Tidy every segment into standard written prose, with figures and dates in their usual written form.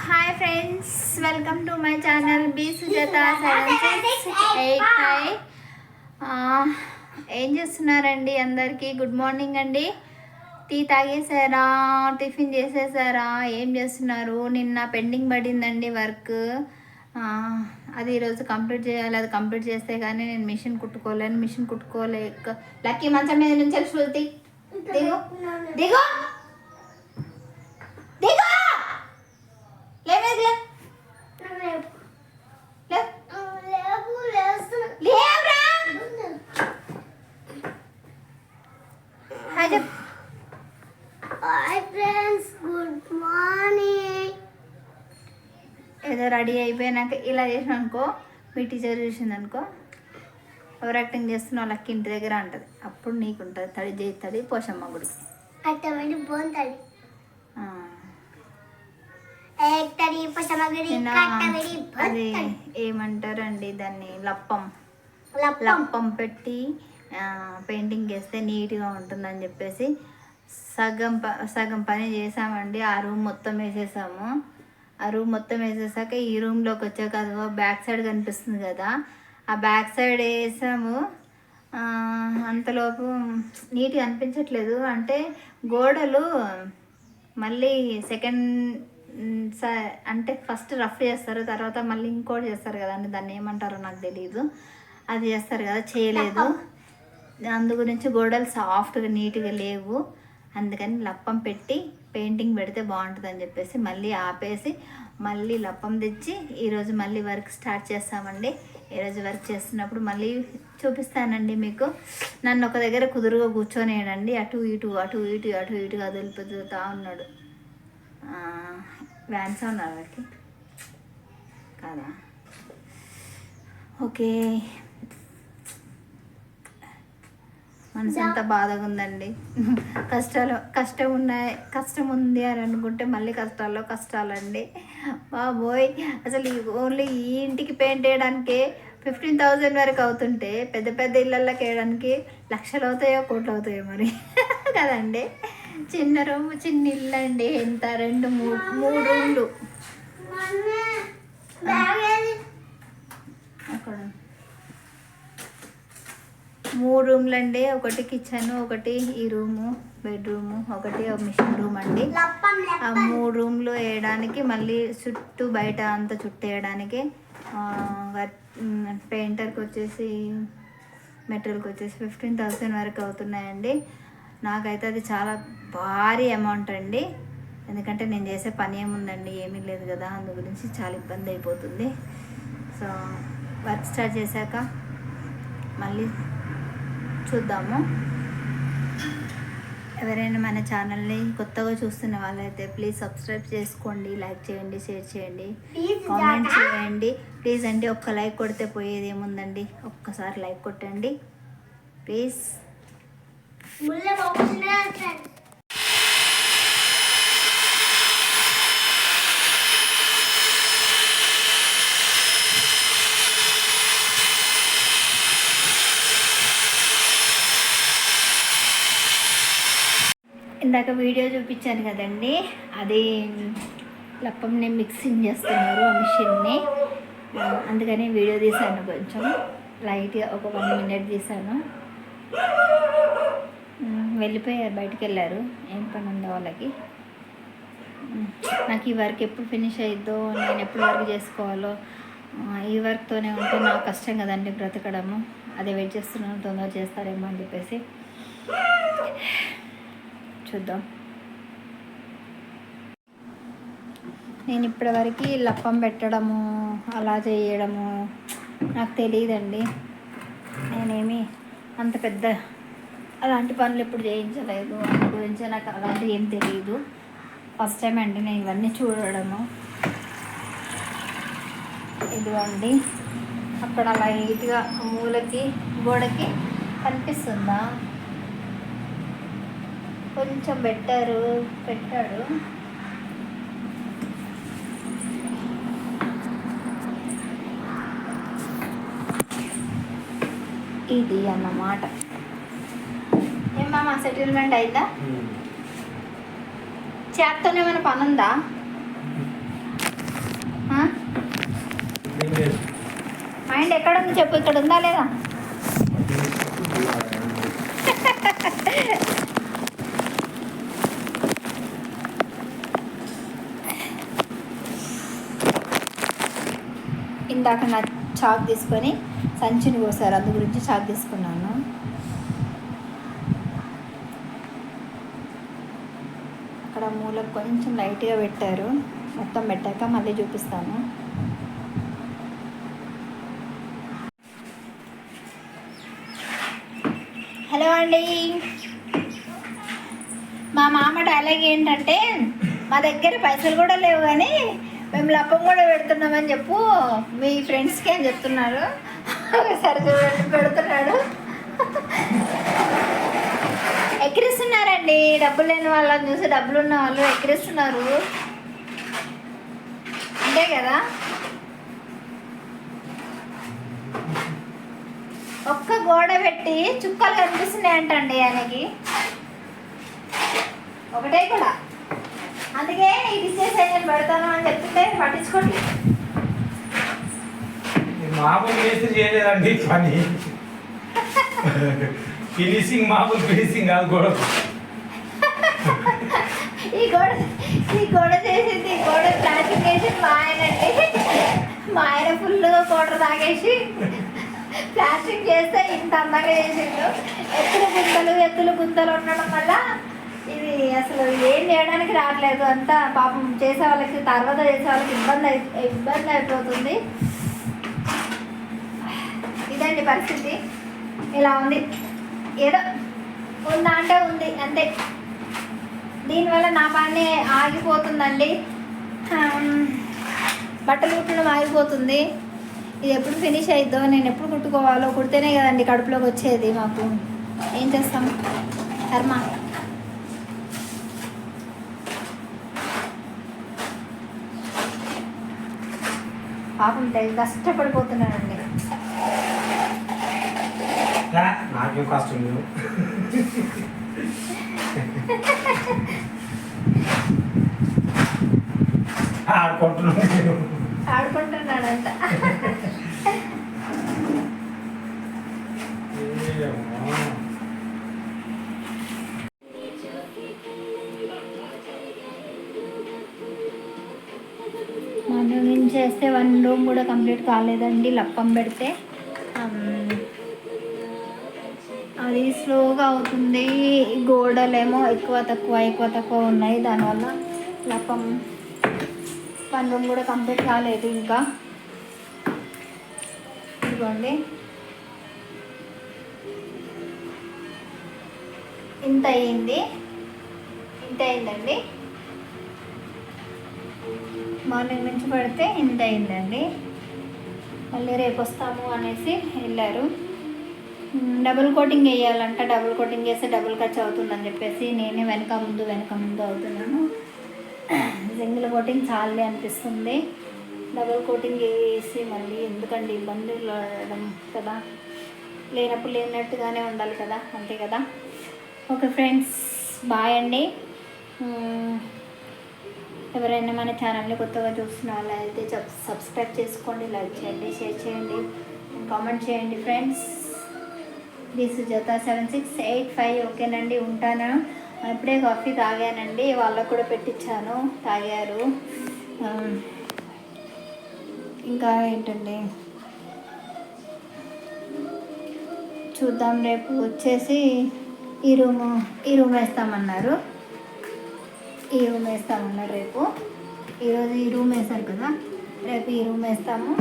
Hi friends, welcome to my channel B Sujatha 7685. ఏం చేస్తున్నారండి? అందరికీ గుడ్ మార్నింగ్ అండి. టీ తాగేసారా? టిఫిన్ చేసేసారా? ఏం చేస్తున్నారు? నిన్న పెండింగ్ పడిందండి వర్క్. అది ఈరోజు కంప్లీట్ చేయాలి. అది కంప్లీట్ చేస్తే కానీ నేను మిషన్ కుట్టుకోలేక లక్కీ మంచం మీద నుంచి శృతి దిగు దిగు దిగు ఏదో రెడీ అయిపోయినాక ఇలా చేసిన అనుకో, మీ టీచర్ చూసింది అనుకో, ఎవరు యాక్టింగ్ చేస్తున్నావు లక్కి ఇంటి దగ్గర అంటది. అప్పుడు నీకు ఉంటుంది తడి చేస్తుంది పోషమ్మ గుడికి. అది ఏమంటారండి దాన్ని, లప్పం పెట్టి పెయింటింగ్ వేస్తే నీట్గా ఉంటుందని చెప్పేసి సగం పని చేసామండి. ఆ రూమ్ మొత్తం వేసేసాము. ఆ రూమ్ మొత్తం వేసేసాక ఈ రూమ్లోకి వచ్చాక అది బ్యాక్ సైడ్ కనిపిస్తుంది కదా, ఆ బ్యాక్ సైడ్ వేసాము. అంతలోపు నీట్గా అనిపించట్లేదు. అంటే గోడలు మళ్ళీ సెకండ్ అంటే ఫస్ట్ రఫ్ చేస్తారు, తర్వాత మళ్ళీ ఇంకోటి చేస్తారు కదండి, దాన్ని ఏమంటారో నాకు తెలియదు. అది చేస్తారు కదా, చేయలేదు. అందు గురించి గోడలు సాఫ్ట్గా నీట్గా లేవు. అందుకని లప్పం పెట్టి పెయింటింగ్ పెడితే బాగుంటుంది అని చెప్పేసి మళ్ళీ ఆపేసి మళ్ళీ లప్పం తెచ్చి ఈరోజు మళ్ళీ వర్క్ స్టార్ట్ చేస్తామండి. ఈరోజు వర్క్ చేస్తున్నప్పుడు మళ్ళీ చూపిస్తానండి మీకు. నన్ను ఒక దగ్గర కుదురుగా కూర్చొనేయండి, అటు ఇటు కదిలిపోతూ ఉన్నాడు. వ్యాన్ సౌండ్ వాళ్ళకి కాదా? ఓకే, మనసు ఎంత బాధగా ఉందండి. కష్టం ఉంది అని అనుకుంటే మళ్ళీ కష్టాలండి బాబోయ్. అసలు ఓన్లీ ఈ ఇంటికి పెయింట్ వేయడానికి 15,000 వరకు అవుతుంటే పెద్ద పెద్ద ఇళ్ళకి వేయడానికి లక్షలు అవుతాయో కోట్లు అవుతాయో మరి కదండి. చిన్న రూమ్ చిన్న ఇల్లు అండి, ఎంత 2-3 రూమ్లు అక్కడ 3 రూమ్లు అండి. ఒకటి కిచెన్, ఒకటి ఈ రూము బెడ్రూము, ఒకటి మిషన్ రూమ్ అండి. ఆ 3 రూమ్లు వేయడానికి మళ్ళీ చుట్టూ బయట అంతా చుట్టూ వేయడానికి పెయింటర్కి వచ్చేసి మెటీరియల్కి వచ్చేసి 15,000 వరకు అవుతున్నాయండి. నాకైతే అది చాలా భారీ అమౌంట్ అండి. ఎందుకంటే నేను చేసే పని ఏముందండి, ఏమీ లేదు కదా, అందు గురించి చాలా ఇబ్బంది అయిపోతుంది. సో వర్క్ స్టార్ట్ చేశాక మళ్ళీ చూద్దాము. ఎవరైనా మన ఛానల్ని కొత్తగా చూస్తున్న వాళ్ళైతే ప్లీజ్ సబ్స్క్రైబ్ చేసుకోండి, లైక్ చేయండి, షేర్ చేయండి, కామెంట్ చేయండి ప్లీజ్ అండి. ఒక్క లైక్ కొడితే పోయేది ఏముందండి, ఒక్కసారి లైక్ కొట్టండి ప్లీజ్. ఇందాక వీడియో చూపించాను కదండి, అది లప్పంని మిక్సింగ్ చేస్తున్నారు ఆ మిషన్ని. అందుకని వీడియో తీశాను, కొంచెం లైట్గా ఒక 1 minute తీశాను. వెళ్ళిపోయారు, బయటికి వెళ్ళారు, ఏం పని ఉందో వాళ్ళకి. నాకు ఈ వర్క్ ఎప్పుడు ఫినిష్ అయిద్దో, నేను ఎప్పుడు వర్క్ చేసుకోవాలో, ఈ వర్క్తోనే ఉంటే నాకు కష్టం కదండి బ్రతకడము. అదే వెయిట్ చేస్తున్నాను, తొందర చేస్తారేమో అని చెప్పేసి. చూద్దాం. నేను ఇప్పటివరకు లప్పం పెట్టడము అలా చేయడము నాకు తెలియదండి. నేనేమి అంత పెద్ద అలాంటి పనులు ఎప్పుడు చేయించలేదు, అందు గురించి నాకు అలాంటివి ఏం తెలియదు. ఫస్ట్ టైం అండి నేను ఇవన్నీ చూడడము. ఇదిగోండి అక్కడ లైట్గా మూలకి గోడకి కనిపిస్తుందా, కొంచెం పెట్టాడు. ఇది అన్నమాట. ఏమమ్మా సెటిల్మెంట్ అయిందా? చేత్తోనే ఏమైనా పని ఉందా? మైండ్ ఎక్కడ ఉంది చెప్పు, ఇక్కడ ఉందా లేదా? ఇందాక నా చాక్ తీసుకొని సంచిని కోసారు, అందు గురించి చాక్ తీసుకున్నాను. అక్కడ మూలకు కొంచెం లైట్గా పెట్టారు, మొత్తం పెట్టాక మళ్ళీ చూపిస్తాను. హలో అండి. మా మామ డైలాగ్ ఏంటంటే, మా దగ్గర పైసలు కూడా లేవు కానీ మేము లప్పం కూడా పెడుతున్నామని చెప్పు మీ ఫ్రెండ్స్కి అని చెప్తున్నారు. ఒకసారి చూడండి, పెడుతున్నాడు. ఎక్కిరిస్తున్నారండి, డబ్బులు లేని వాళ్ళని చూసి డబ్బులు ఉన్న వాళ్ళు ఎక్కిరిస్తున్నారు, అంతే కదా. ఒక్క గోడ పెట్టి చుక్కలు కనిపిస్తున్నాయి అంటండి ఆయనకి, ఒకటే కూడా. అందుకే నీకు ఇచ్చేసే నేను పెడతాను అని చెప్తుంటే పట్టించుకోండి. మామూలు వేస్తే చేయలేదండి పని, ఫినిషింగ్ మామూలు ఫినిషింగ్ కాదు. గోడ ఈ గోడ చేసింది, ఈ గోడ ప్లాస్టిక్ వేసి మా ఆయనండి. మా ఆయన ఫుల్గా కోటర్ తాగేసి ప్లాస్టిక్ చేస్తే ఇంత అందంగా చేసిండు. ఎత్తులు గుంతలు ఉండడం వల్ల ఇది అసలు ఏం చేయడానికి రావట్లేదు. అంతా పాపం చేసే వాళ్ళకి, తర్వాత చేసే వాళ్ళకి ఇబ్బంది అయిపోతుంది. ఇదండి పరిస్థితి, ఇలా ఉంది. ఏదో ఉందా అంటే ఉంది, అంతే. దీనివల్ల నా పని ఆగిపోతుందండి, బట్టలు కుట్టడం ఆగిపోతుంది. ఇది ఎప్పుడు ఫినిష్ అయిద్దో, నేను ఎప్పుడు కుట్టుకోవాలో, కుడితేనే కదండి కడుపులోకి వచ్చేది మాకు. ఏం చేస్తాం, కర్మ. పాపం కష్టపడిపోతున్నానండి. నాకేం కష్టం లేదు, ఆడుకుంటున్నాడంట. మార్నింగ్ చేస్తే 1 రూమ్ కూడా కంప్లీట్ కాలేదండి, లప్పం పెడితే. అది స్లోగా అవుతుంది. గోడలేమో ఎక్కువ తక్కువ ఉన్నాయి, దానివల్ల లప్పం 1 రూమ్ కూడా కంప్లీట్ కాలేదు ఇంకా. ఇదిగోండి, ఇంత అయిందండి. మార్నింగ్ నుంచి పడితే ఇంత అయిందండి. మళ్ళీ రేపు వస్తాము అనేసి వెళ్ళారు. డబుల్ కోటింగ్ వేయాలంట, డబుల్ కోటింగ్ వేస్తే డబుల్ ఖర్చు అవుతుందని చెప్పేసి నేనే వెనక ముందు అవుతున్నాను. సింగిల్ కోటింగ్ చాలే అనిపిస్తుంది. డబుల్ కోటింగ్ వేసి మళ్ళీ ఎందుకండి ఇబ్బందులు పడడం కదా, లేనప్పుడు లేనట్టుగానే ఉండాలి కదా, అంతే కదా. ఓకే ఫ్రెండ్స్, బాయ్ అండి. ఎవరైనా మన ఛానల్ని కొత్తగా చూస్తున్న వాళ్ళు అయితే సబ్స్క్రైబ్ చేసుకోండి, లైక్ చేయండి, షేర్ చేయండి, కామెంట్ చేయండి ఫ్రెండ్స్. దిస్ సుజాత 7685. ఓకేనండి, ఉంటాను. ఇప్పుడే కాఫీ తాగానండి, వాళ్ళకు కూడా పెట్టించాను, తాగారు. ఇంకా ఏంటండి, చూద్దాం. రేపు వచ్చేసి ఈ రూమ్ వేస్తామన్నారు. రేపు. ఈరోజు ఈ రూమ్ వేశారు కదా, రేపు ఈ రూమ్ వేస్తాము.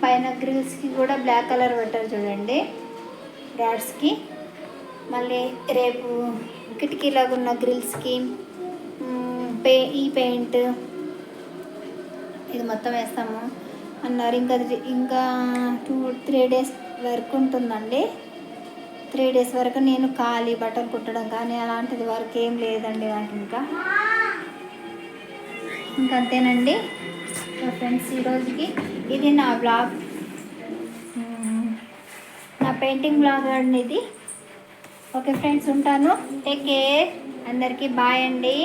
పైన గ్రిల్స్కి కూడా బ్లాక్ కలర్ పెట్టారు చూడండి, డాట్స్కి. మళ్ళీ రేపు కిటికీలాగా ఉన్న గ్రిల్స్కి ఈ పెయింట్ ఇది మొత్తం వేస్తాము అన్నారు. ఇంకా 2-3 డేస్ వర్క్ ఉంటుందండి. 3 డేస్ వరకు నేను ఖాళీ, బట్టలు కుట్టడం కానీ అలాంటిది వర్క్ ఏం లేదండి నాకు. ఇంకంతేనండి ఫ్రెండ్స్, ఈరోజుకి ఇది నా బ్లాగ్, నా పెయింటింగ్ బ్లాగ్ అండి ఇది. ఓకే ఫ్రెండ్స్, ఉంటాను. టేక్ కేర్, అందరికీ బాయ్ అండి.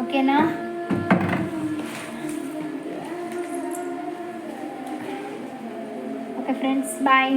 ఓకేనా. Okay friends bye.